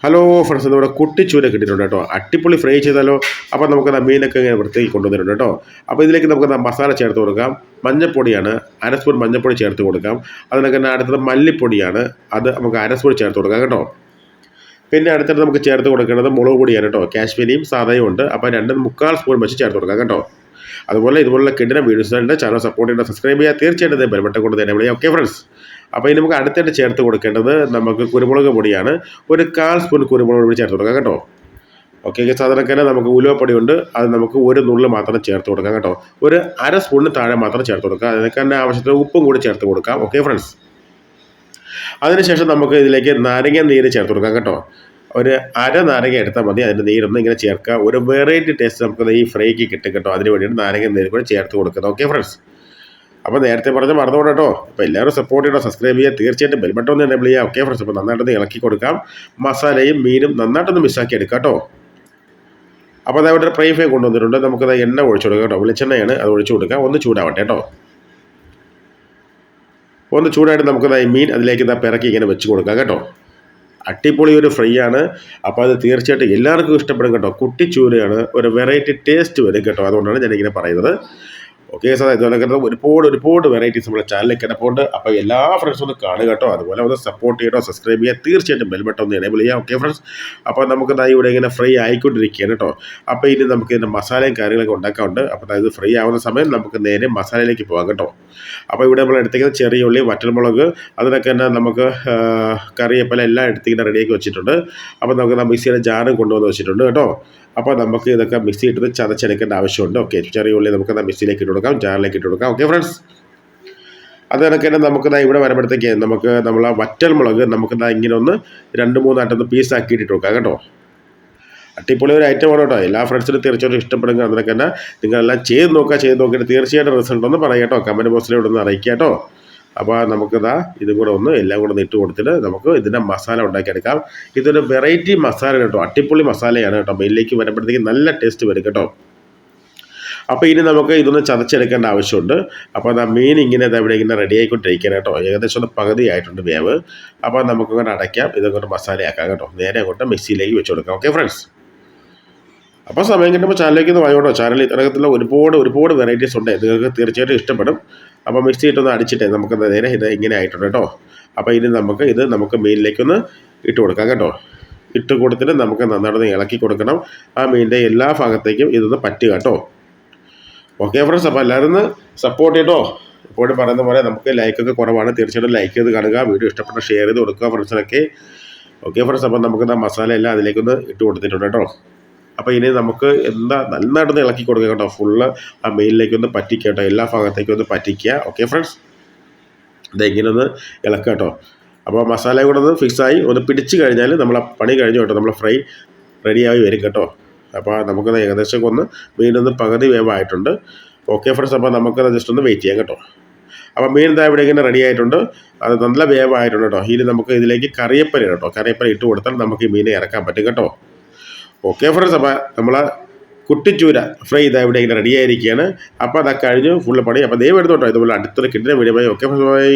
Hello friends, നമ്മുടെ കുട്ടിച്ചൂര കിട്ടിയിട്ടുണ്ട് കേട്ടോ. അട്ടിപ്പൊളി ഫ്രൈ ചെയ്താലോ. അപ്പോൾ നമുക്ക് മീനൊക്കെ ഇങ്ങനെ വൃത്തിയാക്കി കൊണ്ടുവന്നിട്ടുണ്ട് കേട്ടോ. അപ്പോൾ ഇതിലേക്ക് നമുക്ക് മസാല ചേർത്ത് കൊടുക്കാം. മഞ്ഞപ്പൊടിയാണ്, അര സ്പൂൺ മഞ്ഞപ്പൊടി ചേർത്ത് കൊടുക്കാം. അതിനൊക്കെ തന്നെ അടുത്തത് മല്ലിപ്പൊടിയാണ്, അത് നമുക്ക് അര സ്പൂൺ ചേർത്ത് കൊടുക്കാം കേട്ടോ. പിന്നെ അടുത്തിട്ട് നമുക്ക് ചേർത്ത് കൊടുക്കേണ്ടത് മുളക് പൊടിയാണ് കേട്ടോ. കാശ്മീരിയും സാദയും ഉണ്ട്. അപ്പോൾ 2 സ്പൂൺ വെച്ച് ചേർത്ത് കൊടുക്കാം കേട്ടോ. അതുപോലെ ഇതുപോലുള്ള കിടിലൻ വീഡിയോസുകളുണ്ട്. ചാനൽ സപ്പോർട്ട് ചെയ്യുക, സബ്സ്ക്രൈബ് ചെയ്യുക. തീർച്ചയായിട്ടും ബെൽബട്ടൺ കൊണ്ട് തന്നെ വിളിക്കാം. ഓക്കെ ഫ്രണ്ട്സ്, അപ്പോൾ ഇനി നമുക്ക് അടുത്തായിട്ട് ചേർത്ത് കൊടുക്കേണ്ടത് നമുക്ക് കുരുമുളക് പൊടിയാണ്. ഒരു 1/4 സ്പൂൺ കുരുമുളക് പൊടി ചേർത്ത് കൊടുക്കാം കേട്ടോ. ഓക്കെ, സാധാരണക്കാരെ നമുക്ക് ഉലുവപ്പൊടി ഉണ്ട്, അത് നമുക്ക് ഒരു നുള്ള് മാത്രം ചേർത്ത് കൊടുക്കാം കേട്ടോ. ഒരു അര സ്പൂണിന് താഴെ മാത്രം ചേർത്ത് കൊടുക്കാം. അതിനൊക്കെ തന്നെ ആവശ്യത്തിന് ഉപ്പും കൂടി ചേർത്ത് കൊടുക്കാം. ഓക്കെ ഫ്രണ്ട്സ്, അതിനുശേഷം നമുക്ക് ഇതിലേക്ക് നാരങ്ങ നീര് ചേർത്ത് കൊടുക്കാം കേട്ടോ. ഒരു അര നാരങ്ങ എടുത്താൽ മതി. അതിൻ്റെ നീരൊന്നും ഇങ്ങനെ ചേർക്കുക. ഒരു വെറൈറ്റി ടേസ്റ്റ് നമുക്ക് ഈ ഫ്രൈക്ക് കിട്ടും കേട്ടോ. അതിന് വേണ്ടിയിട്ട് നാരങ്ങ നീര് കൂടി ചേർത്ത് കൊടുക്കുന്നത്. ഓക്കെ ഫ്രണ്ട്സ്, അപ്പോൾ നേരത്തെ പറഞ്ഞ് മറന്നുകൊണ്ട് കേട്ടോ. അപ്പോൾ എല്ലാവരും സപ്പോർട്ട് ചെയ്യണം, സബ്സ്ക്രൈബ് ചെയ്യുക. തീർച്ചയായിട്ടും ബെൽ ബട്ടൺ ഒന്ന് എനേബിൾ ചെയ്യുക. ഓക്കെ ഫ്രണ്ട്സ്, അപ്പോൾ നന്നായിട്ടൊന്ന് ഇളക്കി കൊടുക്കാം. മസാലയും മീനും നന്നായിട്ടൊന്ന് മിക്സാക്കി എടുക്കാം കേട്ടോ. അപ്പോൾ അതവിടെ ഒരു ഫ്രൈ കൊണ്ടുവന്നിട്ടുണ്ട്. നമുക്കത് എണ്ണ ഒഴിച്ചു കൊടുക്കാം കേട്ടോ. വെളിച്ചെണ്ണയാണ്, അത് ഒഴിച്ചു കൊടുക്കാം. ഒന്ന് ചൂടാവട്ടെ കേട്ടോ. ഒന്ന് ചൂടായിട്ട് നമുക്കത് മീൻ അതിലേക്ക് പിറക്കി ഇങ്ങനെ വെച്ച് കൊടുക്കാം കേട്ടോ. അട്ടിപ്പൊളി ഒരു ഫ്രൈ ആണ്. അപ്പോൾ അത് തീർച്ചയായിട്ടും എല്ലാവർക്കും ഇഷ്ടപ്പെടും കേട്ടോ. കുട്ടിച്ചൂരയാണ്, ഒരു വെറൈറ്റി ടേസ്റ്റ് വരും കേട്ടോ. അതുകൊണ്ടാണ് ഞാനിങ്ങനെ പറയുന്നത്. ഓക്കെ സാർ, ഇതുപോലെ ഒരുപാട് വെറൈറ്റീസ് നമ്മുടെ ചാനലിലേക്ക് കിടപ്പുണ്ട്. അപ്പോൾ എല്ലാ ഫ്രണ്ട്സും ഒന്ന് കാണുക കേട്ടോ. അതുപോലെ ഒന്ന് സപ്പോർട്ട് ചെയ്യട്ടോ, സബ്സ്ക്രൈബ് ചെയ്യുക. തീർച്ചയായിട്ടും ബെൽ ബട്ടൺ ഒന്ന് എനേബിൾ ചെയ്യുക. ഓക്കെ ഫ്രണ്ട്സ്, അപ്പോൾ നമുക്ക് ഇവിടെ ഇങ്ങനെ ഫ്രൈ ആയിക്കൊണ്ടിരിക്കുകയാണ് കേട്ടോ. അപ്പോൾ ഇനി നമുക്ക് ഇതിൻ്റെ മസാലയും കാര്യങ്ങളൊക്കെ ഉണ്ടാക്കാറുണ്ട്. അപ്പോൾ ഇത് ഫ്രൈ ആവുന്ന സമയം നമുക്ക് നേരെ മസാലയിലേക്ക് പോകാം കേട്ടോ. അപ്പോൾ ഇവിടെ നമ്മൾ എടുത്തേക്കുന്നത് ചെറിയ ഉള്ളി, വറ്റൽമുളക്, അതിനൊക്കെ തന്നെ നമുക്ക് കറിവേപ്പില എല്ലാം എടുത്തിങ്ങനെ റെഡിയാക്കി വെച്ചിട്ടുണ്ട്. അപ്പോൾ നമുക്ക് മിക്സിയുടെ ജാറും കൊണ്ടുവന്ന് വെച്ചിട്ടുണ്ട് കേട്ടോ. അപ്പോൾ നമുക്ക് ഇതൊക്കെ മിക്സി ഇട്ടത് ചതച്ചെടുക്കേണ്ട ആവശ്യമുണ്ട്. ഓക്കെ, ചെറിയ ഉള്ളി നമുക്ക് മിക്സിയിലേക്ക് ഇട്ട് കൊടുക്കാം, ജാറിലേക്ക് ഇട്ട് കൊടുക്കാം. ഓക്കെ ഫ്രണ്ട്സ്, അത് കണക്ക് തന്നെ നമുക്ക് ഇവിടെ വരുമ്പോഴത്തേക്ക് നമുക്ക് ആ വറ്റൽമുളക് നമുക്ക് ഇങ്ങനെ ഒന്ന് 2-3 പീസാക്കിയിട്ട് ഇട്ട് കൊടുക്കാം കേട്ടോ. അട്ടിപ്പൊളി ഒരു ഐറ്റമാണ് കേട്ടോ. എല്ലാ ഫ്രണ്ട്സിനും തീർച്ചയായിട്ടും ഇഷ്ടപ്പെടുക. അതിനൊക്കെ തന്നെ നിങ്ങളെല്ലാം ചെയ്ത് നോക്കിയിട്ട് തീർച്ചയായിട്ടും റിസൾട്ട് ഒന്ന് പറയാം കേട്ടോ. കമൻറ്റ് ബോക്സിലൂടെ ഒന്ന് അറിയിക്കാം കേട്ടോ. അപ്പോൾ നമുക്കിതാ ഇതും കൂടെ എല്ലാം കൂടെ ഇട്ട് കൊടുത്തിട്ട് നമുക്ക് ഇതിൻ്റെ മസാല ഉണ്ടാക്കിയെടുക്കാം. ഇതൊരു വെറൈറ്റി മസാല കേട്ടോ. അട്ടിപ്പൊളി മസാലയാണ് കേട്ടോ. മീനിലേക്ക് വരുമ്പോഴത്തേക്ക് നല്ല ടേസ്റ്റ് വരും കേട്ടോ. അപ്പോൾ ഇനി നമുക്ക് ഇതൊന്ന് ചതച്ചെടുക്കേണ്ട ആവശ്യമുണ്ട്. അപ്പോൾ മീൻ ഇങ്ങനെ ഇവിടെ ഇങ്ങനെ റെഡി ആയിക്കൊണ്ടിരിക്കണം കേട്ടോ. ഏകദേശം ഒന്ന് പകുതി ആയിട്ടുണ്ട് വേവ്. അപ്പോൾ നമുക്കിങ്ങനെ അടയ്ക്കാം. ഇതൊക്കെ മസാലയാക്കാം കേട്ടോ. നേരെ അങ്ങോട്ട് മിക്സിയിലേക്ക് വെച്ച് കൊടുക്കാം. ഓക്കെ ഫ്രണ്ട്സ്, അപ്പോൾ സമയം കിട്ടുമ്പോൾ ചാനലിലേക്ക് ഒന്ന് വായോട്ടോ. ചാനലിൽ ഇതിനകത്തുള്ള ഒരുപാട് വെറൈറ്റീസ് ഉണ്ട്. നിങ്ങൾക്ക് തീർച്ചയായിട്ടും ഇഷ്ടപ്പെടും. അപ്പോൾ മിക്സി ഇട്ടൊന്ന് അടിച്ചിട്ടേ നമുക്ക് നേരെ ഇത് ഇങ്ങനെ ആയിട്ടുണ്ട് കേട്ടോ. അപ്പോൾ ഇനി നമുക്ക് മീനിലേക്കൊന്ന് ഇട്ട് കൊടുക്കാം കേട്ടോ. ഇട്ട് കൊടുത്തിട്ട് നമുക്ക് നന്നായിട്ടൊന്ന് ഇളക്കി കൊടുക്കണം. ആ മീനിൻ്റെ എല്ലാ ഭാഗത്തേക്കും ഇതൊന്ന് പറ്റുക കേട്ടോ. ഓക്കെ ഫ്രണ്ട്സ്, അപ്പോൾ എല്ലാവരും സപ്പോർട്ട് ചെയ്യട്ടോ. എപ്പോഴും പറയുന്ന പോലെ നമുക്ക് ലൈക്കൊക്കെ കുറവാണ്. തീർച്ചയായിട്ടും ലൈക്ക് ചെയ്ത് കാണുക. വീഡിയോ ഇഷ്ടപ്പെട്ട ഷെയർ ചെയ്ത് കൊടുക്കുക ഫ്രണ്ട്സിനൊക്കെ. ഓക്കെ ഫ്രണ്ട്സ്, അപ്പോൾ നമുക്ക് മസാല എല്ലാം അതിലേക്കൊന്ന് ഇട്ട് കൊടുത്തിട്ടുണ്ട് കേട്ടോ. അപ്പോൾ ഇനി നമുക്ക് നന്നായിട്ടൊന്ന് ഇളക്കി കൊടുക്കുക കേട്ടോ. ഫുള്ള് ആ മീനിലേക്കൊന്ന് പറ്റിക്കുക കേട്ടോ. എല്ലാ ഭാഗത്തേക്കും ഒന്ന് പറ്റിക്കുക. ഓക്കെ ഫ്രണ്ട്സ്, ഇതെങ്ങനെ ഒന്ന് ഇളക്കുക കേട്ടോ. അപ്പോൾ മസാല കൂടെ ഒന്ന് ഫിക്സായി ഒന്ന് പിടിച്ച് കഴിഞ്ഞാൽ നമ്മളെ പണി കഴിഞ്ഞു കേട്ടോ. നമ്മളെ ഫ്രൈ റെഡിയായി വരും കേട്ടോ. അപ്പോൾ നമുക്കത് ഏകദേശം മീനൊന്ന് പകുതി വേവായിട്ടുണ്ട്. ഓക്കെ ഫ്രണ്ട്സ്, അപ്പോൾ നമുക്കത് ജസ്റ്റ് ഒന്ന് വെയിറ്റ് ചെയ്യാം കേട്ടോ. അപ്പോൾ മീൻ ഇവിടെ ഇങ്ങനെ റെഡി ആയിട്ടുണ്ട്. അത് നല്ല വേവായിട്ടുണ്ട് കേട്ടോ. ഇനി നമുക്ക് ഇതിലേക്ക് കറിവേപ്പില കേട്ടോ. കറിവേപ്പില ഇട്ട് കൊടുത്താൽ നമുക്ക് ഈ മീനെ ഇറക്കാൻ പറ്റും കേട്ടോ. ഓക്കെ ഫ്രണ്ട്സ്, അപ്പോൾ നമ്മളെ കുട്ടിച്ചൂര ഫ്രൈ ഇവിടെ ഇങ്ങനെ റെഡി ആയിരിക്കുകയാണ്. അപ്പോൾ അതൊക്കെ കഴിഞ്ഞു ഫുള്ള് പണി. അപ്പോൾ ദയവ് എടുത്തോട്ടോ. ഇതുപോലെ അടുത്തൊരു കിട്ടുന്ന വീഡിയോ. Okay friends, by.